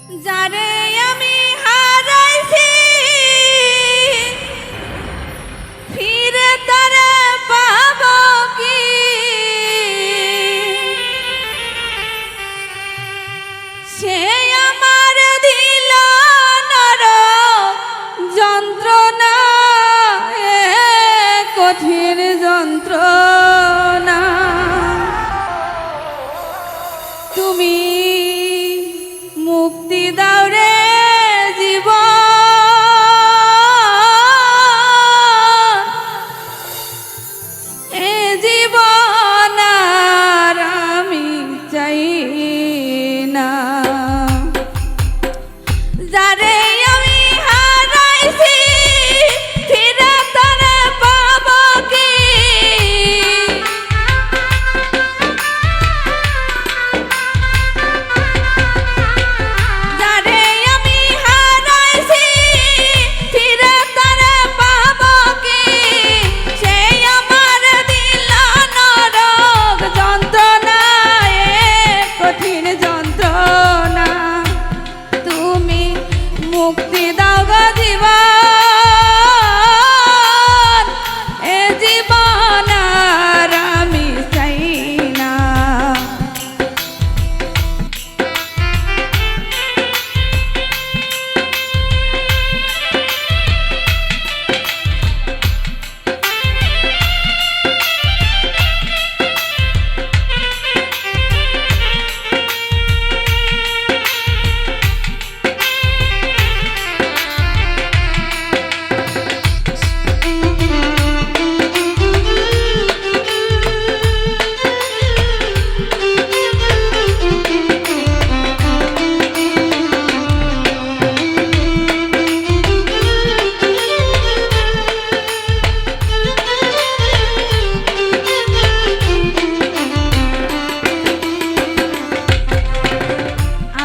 যারে আমি হারাইছি ফিরে তারে পাব কি? সে আমার দিল নরক যন্ত্রণা, কঠিন যন্ত্রণা। তুমি মুক্তি দাও রে জীবন, এ জীবন আর আমি চাই না। যারে আমি হারাইছি ফিরে তারে পাব কি? যারে আমি হারাইছি ফিরে তারে পাব কি? সে আমার দিল নরক যন্ত্রণা, কঠিন যন্ত্রণা। তুমি মুক্তি দাও গো জীবন, এ জীবন আর আমি চাই না।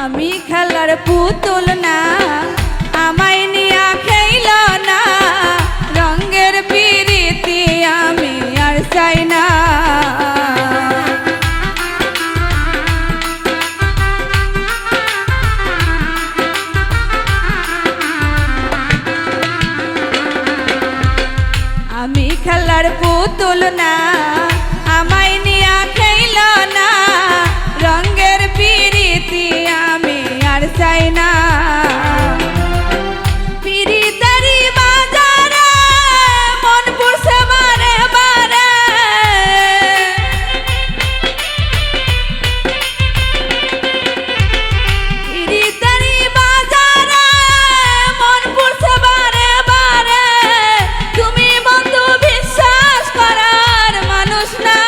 আমি খেলার পুতুল না, আমায় নিয়া খেইল না, রঙের পিরিতি আমি আর চাই না। আমি খেলার পুতুল না, আমায় নিয়া খেইল না, রঙের পিরিতি আমি আর চাই না। পিরিতেরি বাজারে মন পুরছে বারে বারে, পিরিতেরি বাজারে মন পুরছে বারে বারে। তুমি বন্ধু বিশ্বাস করার মানুষ না,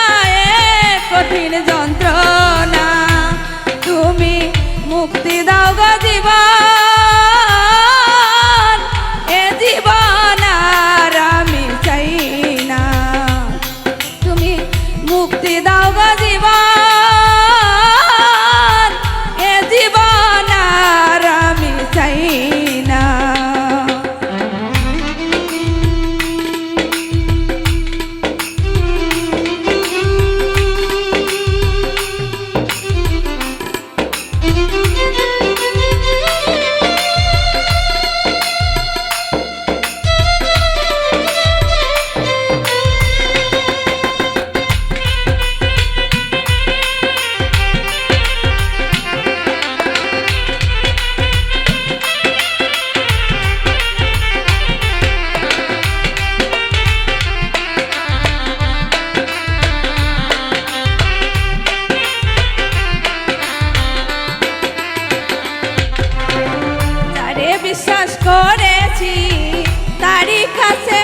কঠিন যন্ত্রণা। তুমি মুক্তি দাও গো জীবন, এ জীবন আর আমি চাই না। তুমি মুক্তি দাও গো জীবন, এ জীবন আর আমি চাই না। বিশ্বাস করেছি তারই কাছে